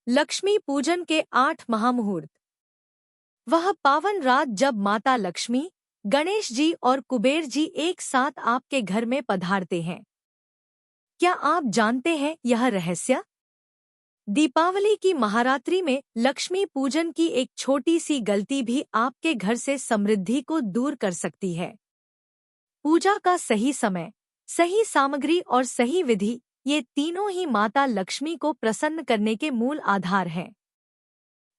लक्ष्मी पूजन के 8 महामुहूर्त। वह पावन रात जब माता लक्ष्मी, गणेश जी और कुबेर जी एक साथ आपके घर में पधारते हैं। क्या आप जानते हैं यह रहस्य? दीपावली की महारात्रि में लक्ष्मी पूजन की एक छोटी सी गलती भी आपके घर से समृद्धि को दूर कर सकती है। पूजा का सही समय, सही सामग्री और सही विधि, ये तीनों ही माता लक्ष्मी को प्रसन्न करने के मूल आधार हैं।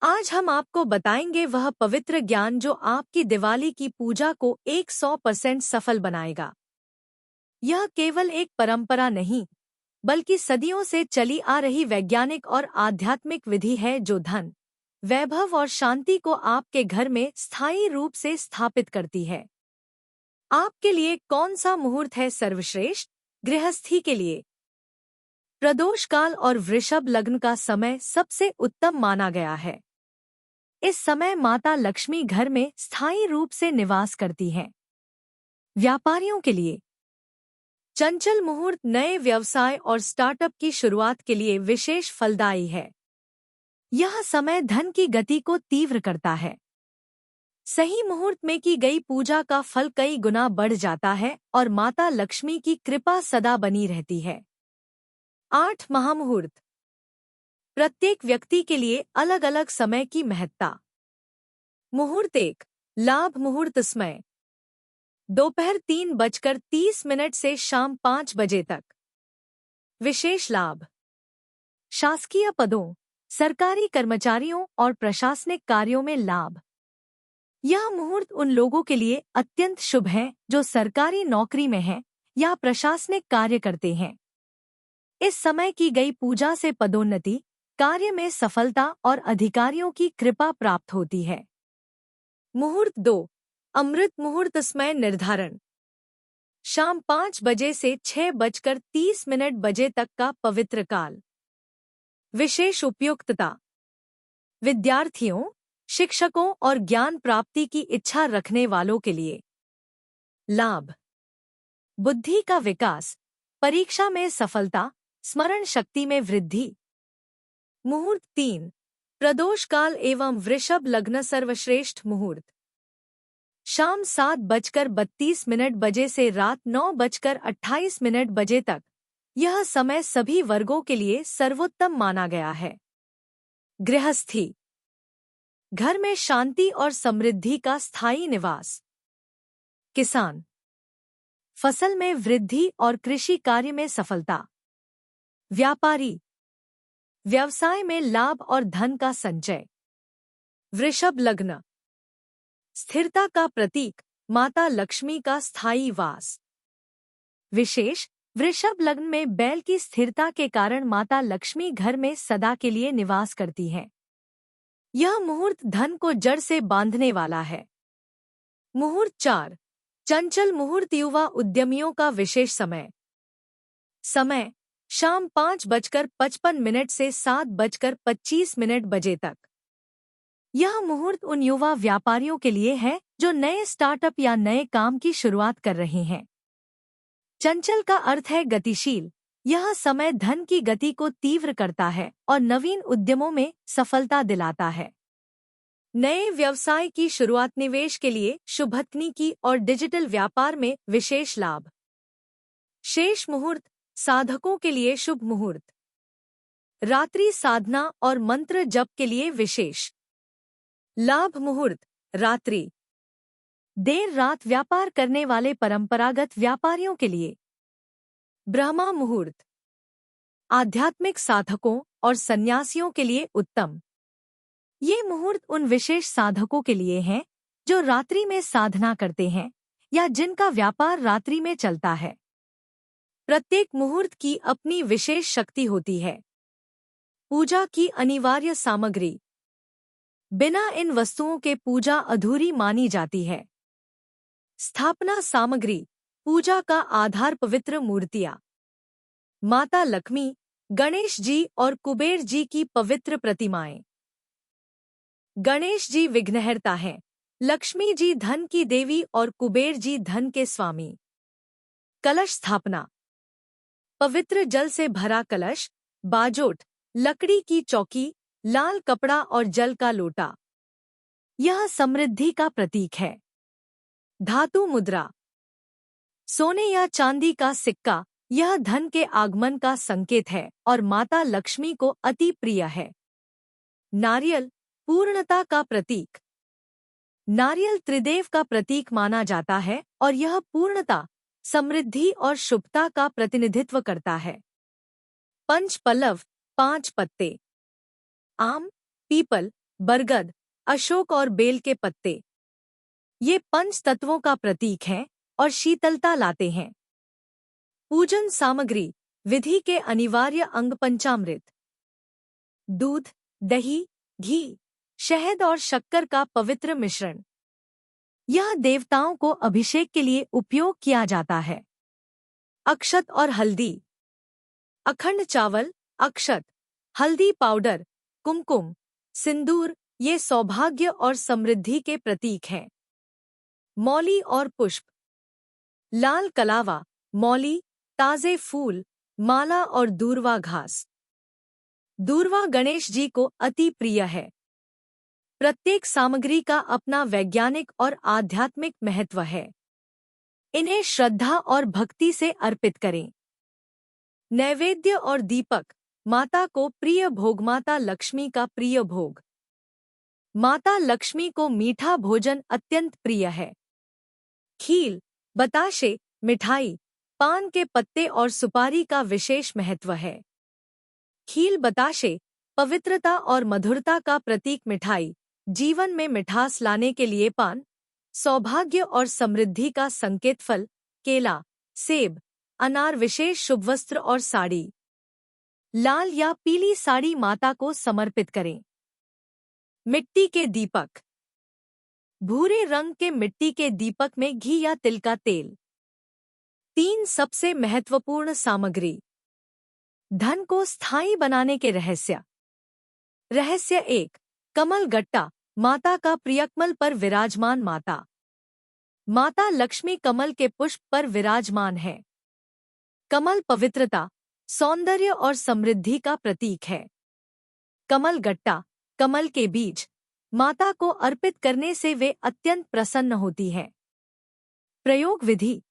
आज हम आपको बताएंगे वह पवित्र ज्ञान जो आपकी दिवाली की पूजा को 100% सफल बनाएगा। यह केवल एक परंपरा नहीं, बल्कि सदियों से चली आ रही वैज्ञानिक और आध्यात्मिक विधि है जो धन, वैभव और शांति को आपके घर में स्थायी रूप से स्थापित करती है। आपके लिए कौन सा मुहूर्त है सर्वश्रेष्ठ? गृहस्थी के लिए प्रदोष काल और वृषभ लग्न का समय सबसे उत्तम माना गया है। इस समय माता लक्ष्मी घर में स्थायी रूप से निवास करती हैं। व्यापारियों के लिए चंचल मुहूर्त नए व्यवसाय और स्टार्टअप की शुरुआत के लिए विशेष फलदायी है। यह समय धन की गति को तीव्र करता है। सही मुहूर्त में की गई पूजा का फल कई गुना बढ़ जाता है और माता लक्ष्मी की कृपा सदा बनी रहती है। 8 महामुहूर्त। प्रत्येक व्यक्ति के लिए अलग अलग समय की महत्ता। मुहूर्त 1, लाभ मुहूर्त समय दोपहर 3:30 से शाम 5 बजे तक। विशेष लाभ शासकीय पदों, सरकारी कर्मचारियों और प्रशासनिक कार्यों में लाभ। यह मुहूर्त उन लोगों के लिए अत्यंत शुभ है जो सरकारी नौकरी में हैं या प्रशासनिक कार्य करते हैं। इस समय की गई पूजा से पदोन्नति, कार्य में सफलता और अधिकारियों की कृपा प्राप्त होती है। मुहूर्त 2, अमृत मुहूर्त समय निर्धारण शाम 5 बजे से 6:30 बजे तक का पवित्र काल। विशेष उपयुक्तता विद्यार्थियों, शिक्षकों और ज्ञान प्राप्ति की इच्छा रखने वालों के लिए। लाभ बुद्धि का विकास, परीक्षा में सफलता, स्मरण शक्ति में वृद्धि। मुहूर्त 3, प्रदोष काल एवं वृषभ लग्न सर्वश्रेष्ठ मुहूर्त शाम 7:32 बजे से रात 9:28 बजे तक। यह समय सभी वर्गों के लिए सर्वोत्तम माना गया है। गृहस्थी घर में शांति और समृद्धि का स्थायी निवास। किसान फसल में वृद्धि और कृषि कार्य में सफलता। व्यापारी व्यवसाय में लाभ और धन का संचय। वृषभ लग्न स्थिरता का प्रतीक, माता लक्ष्मी का स्थायी वास। विशेष वृषभ लग्न में बैल की स्थिरता के कारण माता लक्ष्मी घर में सदा के लिए निवास करती हैं। यह मुहूर्त धन को जड़ से बांधने वाला है। मुहूर्त 4, चंचल मुहूर्त युवा उद्यमियों का विशेष समय। समय शाम 5:55 से 7:25 बजे तक। यह मुहूर्त उन युवा व्यापारियों के लिए है जो नए स्टार्टअप या नए काम की शुरुआत कर रहे हैं। चंचल का अर्थ है गतिशील। यह समय धन की गति को तीव्र करता है और नवीन उद्यमों में सफलता दिलाता है। नए व्यवसाय की शुरुआत, निवेश के लिए शुभ तकनीकी और डिजिटल व्यापार में विशेष लाभ। शेष मुहूर्त साधकों के लिए शुभ मुहूर्त। रात्रि साधना और मंत्र जप के लिए विशेष लाभ। मुहूर्त रात्रि देर रात व्यापार करने वाले परंपरागत व्यापारियों के लिए। ब्रह्मा मुहूर्त आध्यात्मिक साधकों और सन्यासियों के लिए उत्तम। ये मुहूर्त उन विशेष साधकों के लिए हैं जो रात्रि में साधना करते हैं या जिनका व्यापार रात्रि में चलता है। प्रत्येक मुहूर्त की अपनी विशेष शक्ति होती है। पूजा की अनिवार्य सामग्री बिना इन वस्तुओं के पूजा अधूरी मानी जाती है। स्थापना सामग्री पूजा का आधार पवित्र मूर्तियां, माता लक्ष्मी, गणेश जी और कुबेर जी की पवित्र प्रतिमाएं। गणेश जी विघ्नहर्ता हैं, लक्ष्मी जी धन की देवी और कुबेर जी धन के स्वामी। कलश स्थापना पवित्र जल से भरा कलश, बाजोट, लकड़ी की चौकी, लाल कपड़ा और जल का लोटा, यह समृद्धि का प्रतीक है। धातु मुद्रा, सोने या चांदी का सिक्का, यह धन के आगमन का संकेत है और माता लक्ष्मी को अति प्रिय है। नारियल, पूर्णता का प्रतीक, नारियल त्रिदेव का प्रतीक माना जाता है और यह पूर्णता, समृद्धि और शुभता का प्रतिनिधित्व करता है। पंच पल्लव, 5 पत्ते, आम, पीपल, बरगद, अशोक और बेल के पत्ते, ये पंच तत्वों का प्रतीक हैं और शीतलता लाते हैं। पूजन सामग्री, विधि के अनिवार्य अंग पंचामृत, दूध, दही, घी, शहद और शक्कर का पवित्र मिश्रण, यह देवताओं को अभिषेक के लिए उपयोग किया जाता है। अक्षत और हल्दी, अखंड चावल, अक्षत, हल्दी पाउडर, कुमकुम, सिंदूर, ये सौभाग्य और समृद्धि के प्रतीक हैं। मौली और पुष्प, लाल कलावा, मौली, ताजे फूल, माला और दूर्वा घास, दूर्वा गणेश जी को अति प्रिय है। प्रत्येक सामग्री का अपना वैज्ञानिक और आध्यात्मिक महत्व है। इन्हें श्रद्धा और भक्ति से अर्पित करें। नैवेद्य और दीपक, माता को प्रिय भोग, माता लक्ष्मी का प्रिय भोग, माता लक्ष्मी को मीठा भोजन अत्यंत प्रिय है। खील, बताशे, मिठाई, पान के पत्ते और सुपारी का विशेष महत्व है। खील बताशे, पवित्रता और मधुरता का प्रतीक, मिठाई, जीवन में मिठास लाने के लिए, पान, सौभाग्य और समृद्धि का संकेत, फल, केला, सेब, अनार, विशेष शुभ वस्त्र और साड़ी, लाल या पीली साड़ी माता को समर्पित करें। मिट्टी के दीपक, भूरे रंग के मिट्टी के दीपक में घी या तिल का तेल। 3 सबसे महत्वपूर्ण सामग्री। धन को स्थायी बनाने के रहस्य। रहस्य 1, कमल गट्टा, माता का प्रिय, कमल पर विराजमान माता, माता लक्ष्मी कमल के पुष्प पर विराजमान है। कमल पवित्रता, सौंदर्य और समृद्धि का प्रतीक है। कमल गट्टा, कमल के बीज, माता को अर्पित करने से वे अत्यंत प्रसन्न होती है। प्रयोग विधि,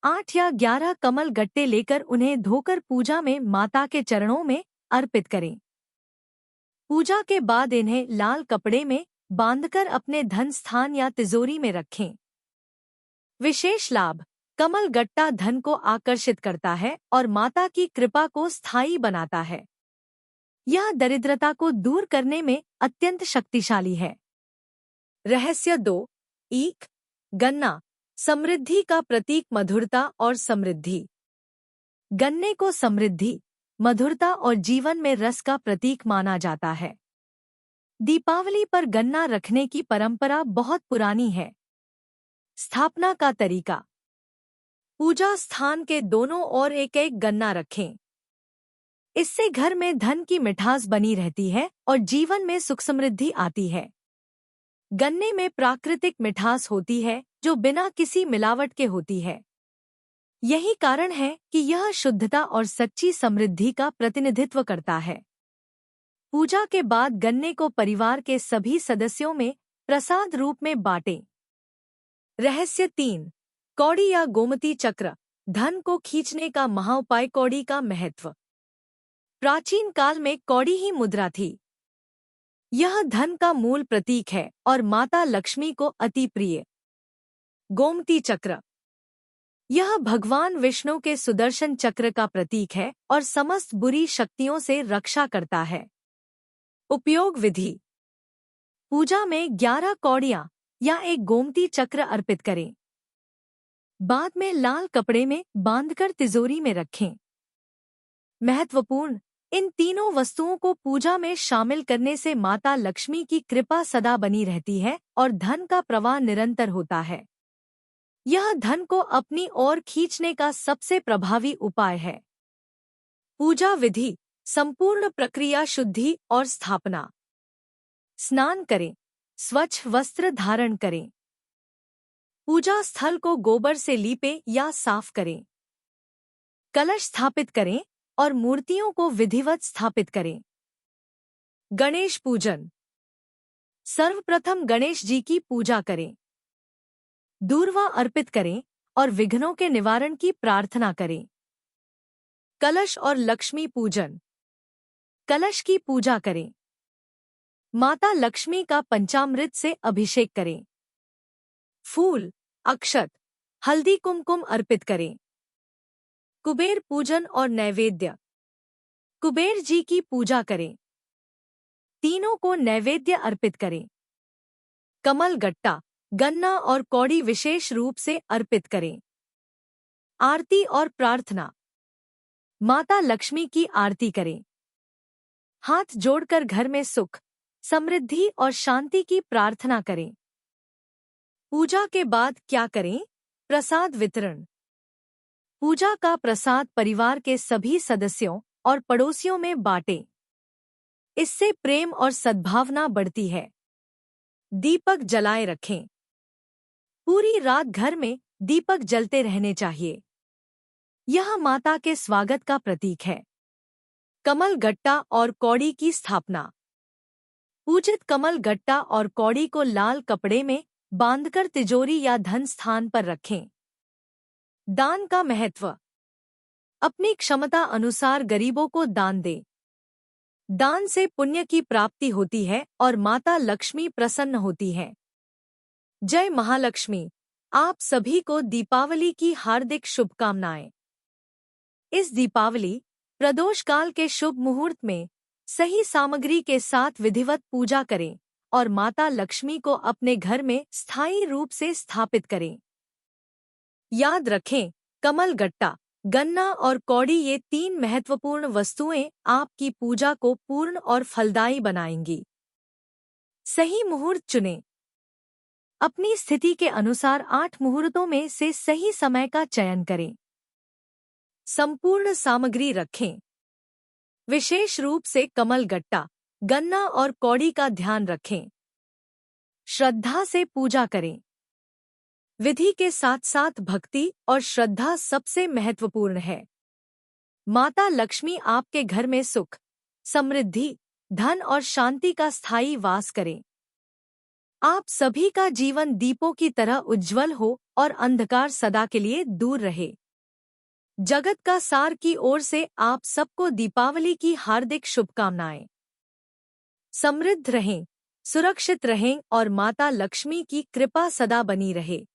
8 या 11 कमल गट्टे लेकर उन्हें धोकर पूजा में माता के चरणों में अर्पित करें। पूजा के बाद इन्हें लाल कपड़े में बांधकर अपने धन स्थान या तिजोरी में रखें। विशेष लाभ, कमल गट्टा धन को आकर्षित करता है और माता की कृपा को स्थायी बनाता है। यह दरिद्रता को दूर करने में अत्यंत शक्तिशाली है। रहस्य 2, ईख, गन्ना, समृद्धि का प्रतीक, मधुरता और समृद्धि। गन्ने को समृद्धि, मधुरता और जीवन में रस का प्रतीक माना जाता है। दीपावली पर गन्ना रखने की परंपरा बहुत पुरानी है। स्थापना का तरीका, पूजा स्थान के दोनों ओर एक एक गन्ना रखें। इससे घर में धन की मिठास बनी रहती है और जीवन में सुख समृद्धि आती है। गन्ने में प्राकृतिक मिठास होती है जो बिना किसी मिलावट के होती है। यही कारण है कि यह शुद्धता और सच्ची समृद्धि का प्रतिनिधित्व करता है। पूजा के बाद गन्ने को परिवार के सभी सदस्यों में प्रसाद रूप में बांटें। रहस्य 3, कौड़ी या गोमती चक्र, धन को खींचने का महाउपाय, कौड़ी का महत्व। प्राचीन काल में कौड़ी ही मुद्रा थी। यह धन का मूल प्रतीक है और माता लक्ष्मी को अति प्रिय। गोमती चक्र, यह भगवान विष्णु के सुदर्शन चक्र का प्रतीक है और समस्त बुरी शक्तियों से रक्षा करता है। उपयोग विधि, पूजा में 11 कौड़ियां या एक गोमती चक्र अर्पित करें। बाद में लाल कपड़े में बांधकर तिजोरी में रखें। महत्वपूर्ण, इन तीनों वस्तुओं को पूजा में शामिल करने से माता लक्ष्मी की कृपा सदा बनी रहती है और धन का प्रवाह निरंतर होता है। यह धन को अपनी ओर खींचने का सबसे प्रभावी उपाय है। पूजा विधि, संपूर्ण प्रक्रिया, शुद्धि और स्थापना। स्नान करें, स्वच्छ वस्त्र धारण करें। पूजा स्थल को गोबर से लीपें या साफ करें। कलश स्थापित करें और मूर्तियों को विधिवत स्थापित करें। गणेश पूजन। सर्वप्रथम गणेश जी की पूजा करें, दूर्वा अर्पित करें और विघ्नों के निवारण की प्रार्थना करें। कलश और लक्ष्मी पूजन। कलश की पूजा करें, माता लक्ष्मी का पंचामृत से अभिषेक करें। फूल, अक्षत, हल्दी कुमकुम अर्पित करें। कुबेर पूजन और नैवेद्य। कुबेर जी की पूजा करें, तीनों को नैवेद्य अर्पित करें। कमल गट्टा, गन्ना और कौड़ी विशेष रूप से अर्पित करें। आरती और प्रार्थना। माता लक्ष्मी की आरती करें, हाथ जोड़कर घर में सुख, समृद्धि और शांति की प्रार्थना करें। पूजा के बाद क्या करें? प्रसाद वितरण। पूजा का प्रसाद परिवार के सभी सदस्यों और पड़ोसियों में बांटें। इससे प्रेम और सद्भावना बढ़ती है। दीपक जलाए रखें, पूरी रात घर में दीपक जलते रहने चाहिए। यह माता के स्वागत का प्रतीक है। कमल गट्टा और कौड़ी की स्थापना। पूजित कमल गट्टा और कौड़ी को लाल कपड़े में बांधकर तिजोरी या धन स्थान पर रखें। दान का महत्व। अपनी क्षमता अनुसार गरीबों को दान दें। दान से पुण्य की प्राप्ति होती है और माता लक्ष्मी प्रसन्न होती है। जय महालक्ष्मी। आप सभी को दीपावली की हार्दिक शुभकामनाएं। इस दीपावली प्रदोष काल के शुभ मुहूर्त में सही सामग्री के साथ विधिवत पूजा करें और माता लक्ष्मी को अपने घर में स्थायी रूप से स्थापित करें। याद रखें, कमल गट्टा, गन्ना और कौड़ी ये 3 महत्वपूर्ण वस्तुएं आपकी पूजा को पूर्ण और फलदायी बनाएंगी। सही मुहूर्त चुनें। अपनी स्थिति के अनुसार 8 मुहूर्तों में से सही समय का चयन करें। संपूर्ण सामग्री रखें। विशेष रूप से कमल गट्टा, गन्ना और कौड़ी का ध्यान रखें। श्रद्धा से पूजा करें। विधि के साथ साथ भक्ति और श्रद्धा सबसे महत्वपूर्ण है। माता लक्ष्मी आपके घर में सुख, समृद्धि, धन और शांति का स्थायी वास करें। आप सभी का जीवन दीपों की तरह उज्जवल हो और अंधकार सदा के लिए दूर रहे। जगत का सार की ओर से आप सबको दीपावली की हार्दिक शुभकामनाएं। समृद्ध रहें, सुरक्षित रहें और माता लक्ष्मी की कृपा सदा बनी रहे।